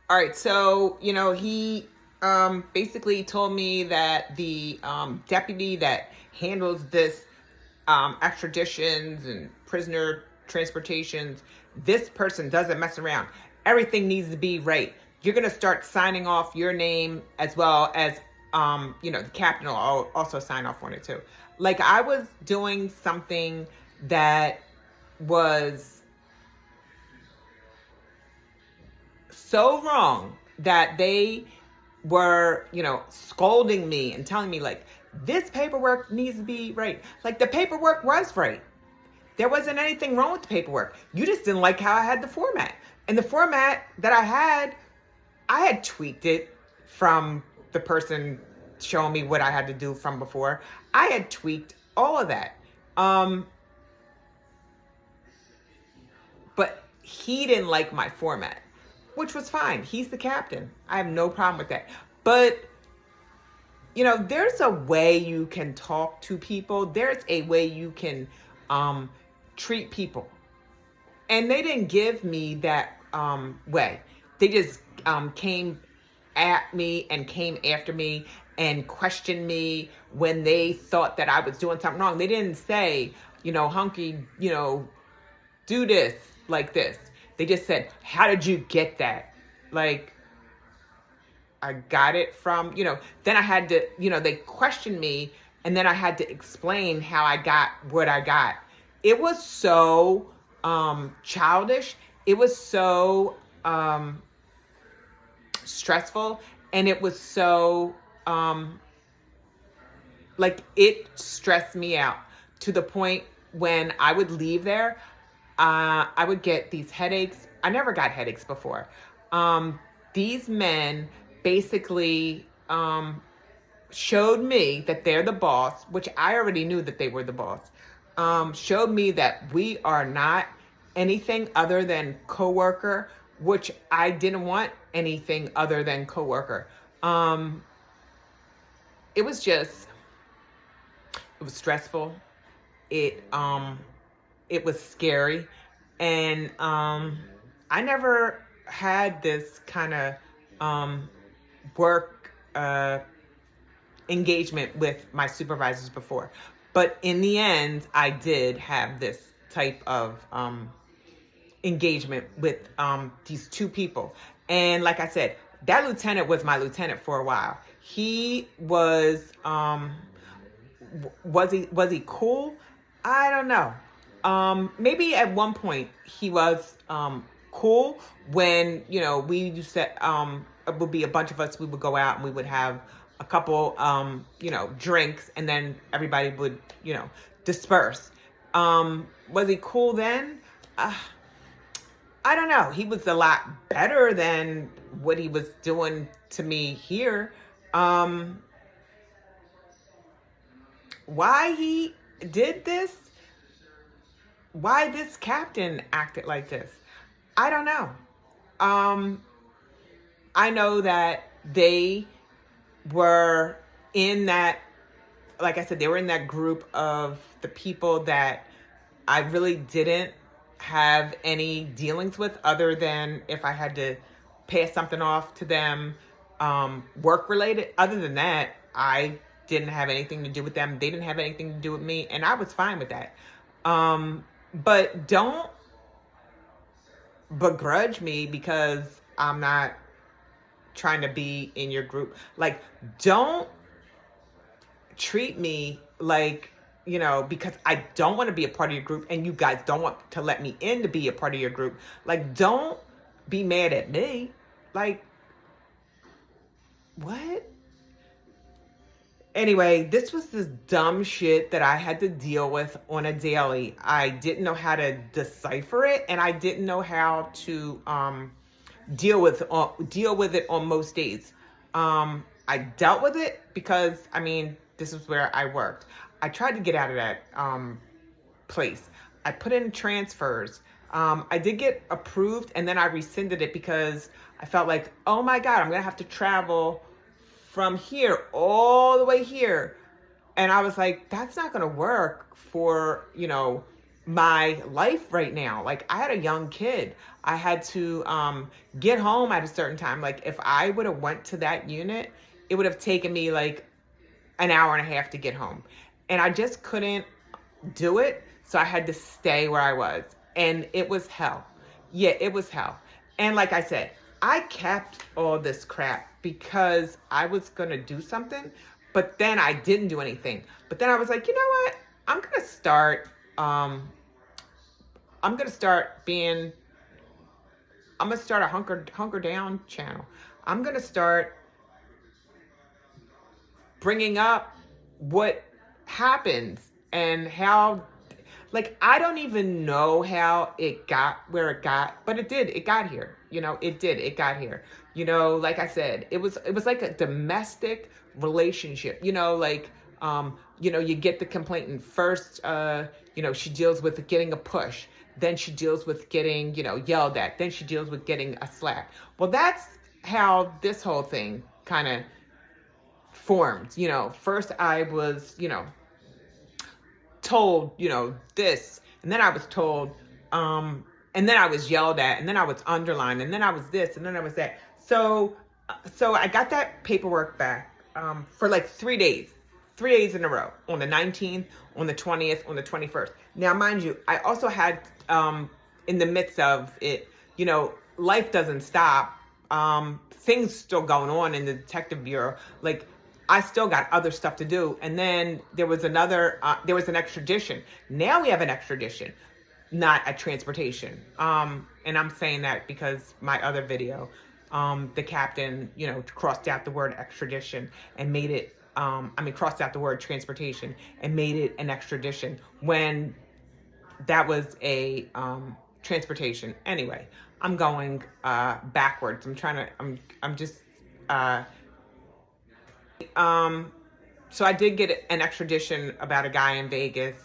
All right, so he basically told me that the deputy that handles this extraditions and prisoner transportations, this person doesn't mess around. Everything needs to be right. You're gonna start signing off your name as well as the captain will also sign off on it too. Like I was doing something that was so wrong that they were, scolding me and telling me like this paperwork needs to be right. Like the paperwork was right. There wasn't anything wrong with the paperwork. You just didn't like how I had the format. And the format that I had tweaked it from the person showing me what I had to do from before. I had tweaked all of that. But he didn't like my format, which was fine. He's the captain. I have no problem with that. But, there's a way you can talk to people. There's a way you can treat people. And they didn't give me that way. They just came at me and came after me and questioned me when they thought that I was doing something wrong. They didn't say, Hunky, do this like this. They just said, how did you get that? Like, I got it from, then I had to, they questioned me and then I had to explain how I got what I got. It was so childish. It was so stressful. And it was so, it stressed me out to the point when I would leave there, I would get these headaches. I never got headaches before. These men basically showed me that they're the boss, which I already knew that they were the boss. Showed me that we are not anything other than coworker, which I didn't want anything other than coworker. It was stressful. It was scary. And I never had this kind of work engagement with my supervisors before. But in the end, I did have this type of engagement with these two people. And like I said, that lieutenant was my lieutenant for a while. He was he cool? I don't know. Maybe at one point he was cool when, we used to, it would be a bunch of us, we would go out and we would have a couple, drinks and then everybody would, disperse. Was he cool then? I don't know. He was a lot better than what he was doing to me here. Why he did this? Why this captain acted like this? I don't know. I know that they were in that, like I said, they were in that group of the people that I really didn't have any dealings with other than if I had to pass something off to them, work related. Other than that, I didn't have anything to do with them. They didn't have anything to do with me. And I was fine with that. But don't begrudge me because I'm not trying to be in your group. Like, don't treat me like, because I don't want to be a part of your group and you guys don't want to let me in to be a part of your group. Like, don't be mad at me. Like, what? Anyway, this was this dumb shit that I had to deal with on a daily. I didn't know how to decipher it, and I didn't know how to deal with it on most days. I dealt with it because, this is where I worked. I tried to get out of that place. I put in transfers. I did get approved, and then I rescinded it because I felt like, oh my God, I'm going to have to travel from here all the way here. And I was like, that's not going to work for, my life right now. Like, I had a young kid. I had to get home at a certain time. Like if I would have went to that unit, it would have taken me like an hour and a half to get home. And I just couldn't do it. So I had to stay where I was. And it was hell. Yeah, it was hell. And like I said, I kept all this crap because I was going to do something, but then I didn't do anything. But then I was like, you know what? I'm going to start, I'm going to start a hunker down channel. I'm going to start bringing up what happens and how, like, I don't even know how it got where it got, but it did. It got here. You know, it did. It got here. You know, like I said, it was like a domestic relationship. You know, like, you know, you get the complainant first. You know, she deals with getting a push. Then she deals with getting, you know, yelled at. Then she deals with getting a slap. Well, that's how this whole thing kind of formed. You know, first I was, you know, told, you know, this, and then I was told, and then I was yelled at, and then I was underlined, and then I was this, and then I was that. So I got that paperwork back for like 3 days in a row, on the 19th, on the 20th, on the 21st. Now, mind you, I also had, in the midst of it, you know, life doesn't stop. Things still going on in the detective bureau. Like, I still got other stuff to do. And then there was an extradition. Now we have an extradition, not a transportation. And I'm saying that because my other video, the captain, you know, crossed out the word extradition and made it, crossed out the word transportation and made it an extradition when that was a transportation. Anyway, I'm going backwards. So I did get an extradition about a guy in Vegas.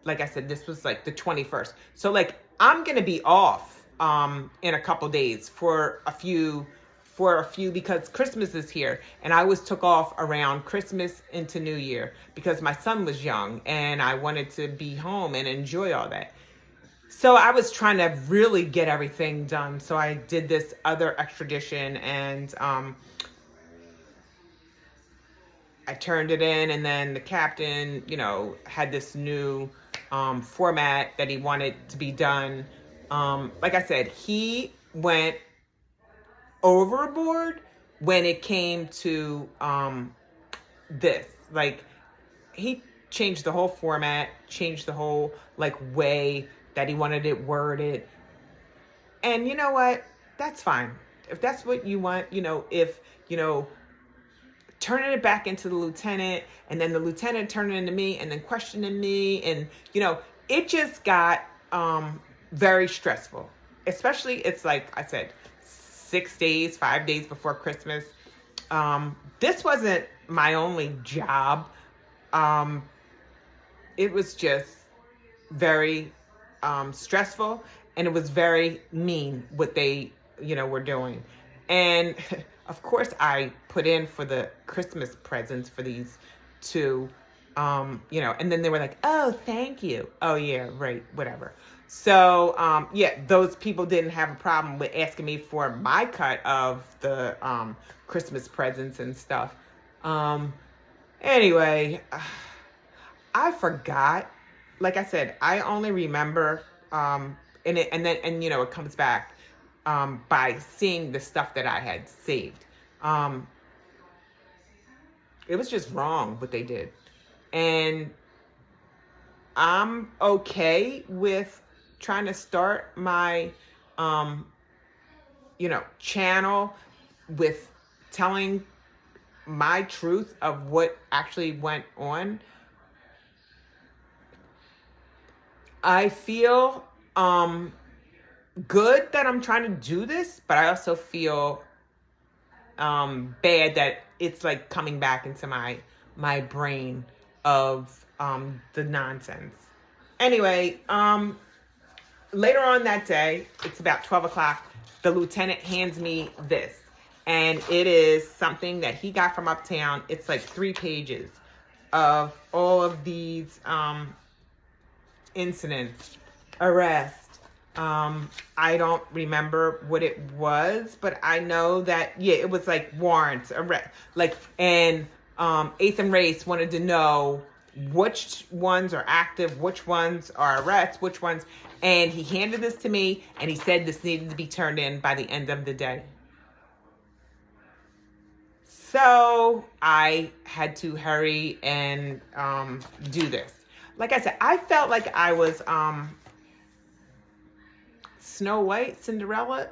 Like I said, this was like the 21st. So like, I'm going to be off, in a couple days for a few, because Christmas is here. And I always took off around Christmas into New Year because my son was young and I wanted to be home and enjoy all that. So I was trying to really get everything done. So I did this other extradition and, I turned it in, and then the captain, you know, had this new format that he wanted to be done. Like I said, he went overboard when it came to this. Like, he changed the whole format, changed the whole, like, way that he wanted it worded. And you know what? That's fine. If that's what you want, you know, if, you know, turning it back into the lieutenant, and then the lieutenant turning it into me, and then questioning me, and, you know, it just got very stressful. Especially, it's like I said, 5 days before Christmas. This wasn't my only job. It was just very stressful, and it was very mean what they, you know, were doing. And of course I put in for the Christmas presents for these two, you know, and then they were like, oh, thank you. Oh yeah, right, whatever. So, yeah, those people didn't have a problem with asking me for my cut of the Christmas presents and stuff. Anyway, I forgot. Like I said, I only remember, and you know, it comes back by seeing the stuff that I had saved. It was just wrong what they did. And I'm okay with trying to start my, you know, channel with telling my truth of what actually went on. I feel good that I'm trying to do this, but I also feel bad that it's like coming back into my brain of the nonsense. Anyway, later on that day, it's about 12 o'clock, the lieutenant hands me this. And it is something that he got from Uptown. It's like 3 pages of all of these incidents, arrests, I don't remember what it was, but I know that, yeah, it was like warrants, and Ethan Race wanted to know which ones are active, which ones are arrests, which ones, and he handed this to me, and he said this needed to be turned in by the end of the day. So I had to hurry and do this. Like I said, I felt like I was Snow White, Cinderella.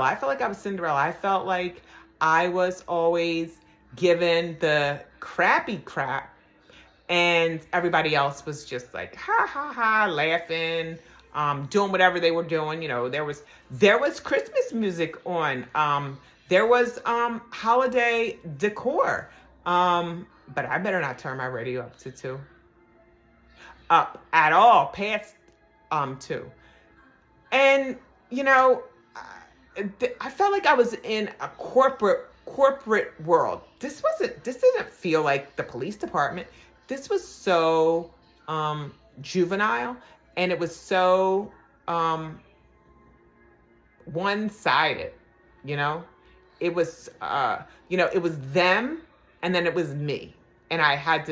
I felt like I was Cinderella. I felt like I was always given the crappy crap, and everybody else was just like ha ha ha, laughing, doing whatever they were doing. You know, there was Christmas music on. There was holiday decor. But I better not turn my radio up to 2. Up at all, past 2. And, you know, I felt like I was in a corporate world. This didn't feel like the police department. This was so juvenile, and it was so one-sided, you know? It was, it was them, and then it was me. And I had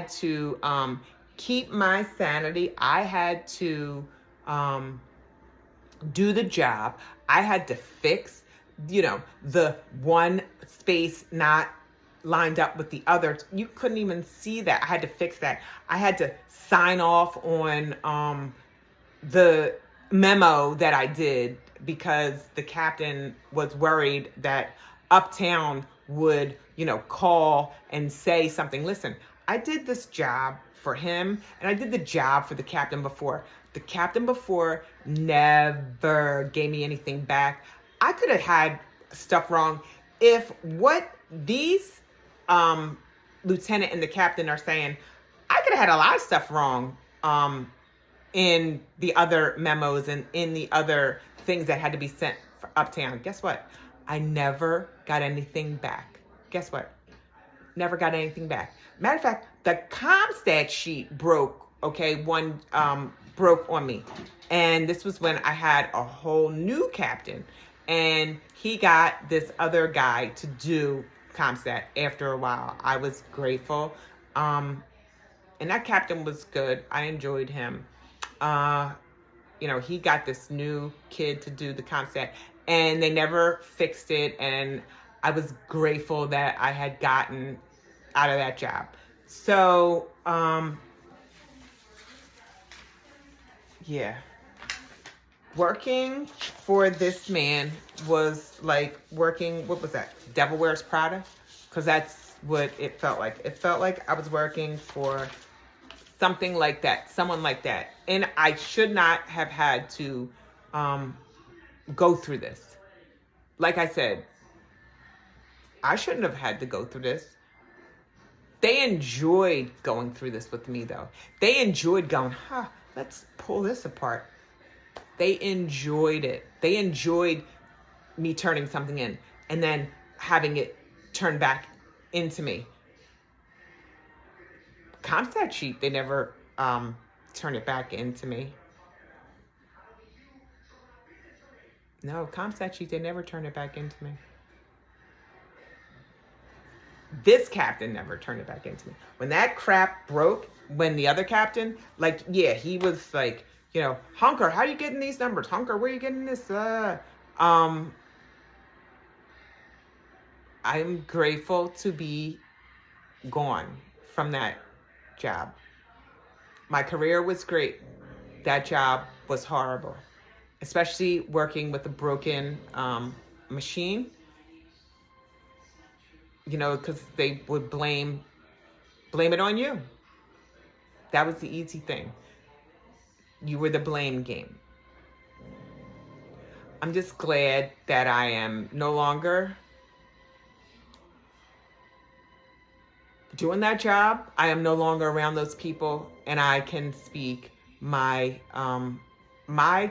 to keep my sanity. I had to do the job. I had to fix, the one space not lined up with the other. You couldn't even see that. I had to fix that. I had to sign off on the memo that I did because the captain was worried that Uptown would, call and say something. Listen, I did this job for him, and I did the job for the captain before. The captain before never gave me anything back. I could have had stuff wrong. If what these lieutenant and the captain are saying, I could have had a lot of stuff wrong in the other memos and in the other things that had to be sent for Uptown. Guess what? I never got anything back. Guess what? Never got anything back. Matter of fact, the ComStat sheet broke. Okay, one broke on me. And this was when I had a whole new captain. And he got this other guy to do ComStat after a while. I was grateful. And that captain was good. I enjoyed him. He got this new kid to do the ComStat, and they never fixed it. And I was grateful that I had gotten out of that job. So, yeah. Working for this man was like working, what was that? Devil Wears Prada? Because that's what it felt like. It felt like I was working for something like that, someone like that. And I should not have had to go through this. Like I said, I shouldn't have had to go through this. They enjoyed going through this with me, though. They enjoyed going, let's pull this apart. They enjoyed it. They enjoyed me turning something in and then having it turned back into me. ComStat sheet, they never turn it back into me. No, ComStat sheet, they never turn it back into me. This captain never turned it back into me. When that crap broke, when the other captain, he was like, Hunker, how are you getting these numbers? Hunker, where are you getting this? I'm grateful to be gone from that job. My career was great. That job was horrible, especially working with a broken machine. Because they would blame it on you. That was the easy thing. You were the blame game. I'm just glad that I am no longer doing that job. I am no longer around those people, and I can speak my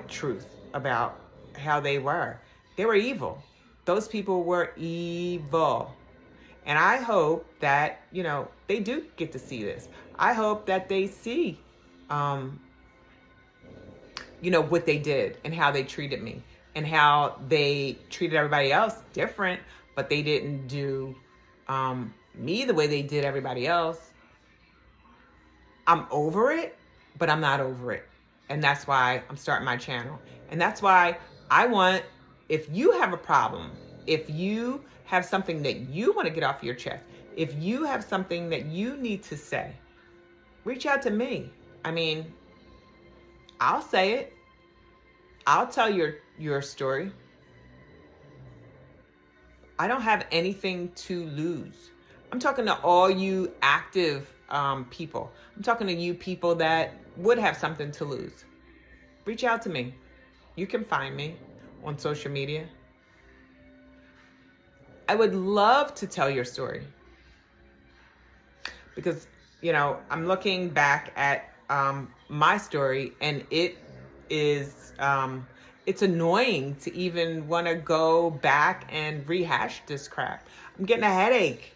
truth about how they were. They were evil. Those people were evil. And I hope that, they do get to see this. I hope that they see what they did and how they treated me and how they treated everybody else different, but they didn't do me the way they did everybody else. I'm over it, but I'm not over it. And that's why I'm starting my channel. And that's why I want, if you have a problem, if you have something that you want to get off your chest, if you have something that you need to say, reach out to me. I mean, I'll say it. I'll tell your story. I don't have anything to lose. I'm talking to all you active people. I'm talking to you people that would have something to lose. Reach out to me. You can find me on social media. I would love to tell your story because, I'm looking back at my story, and it is, it's annoying to even want to go back and rehash this crap. I'm getting a headache.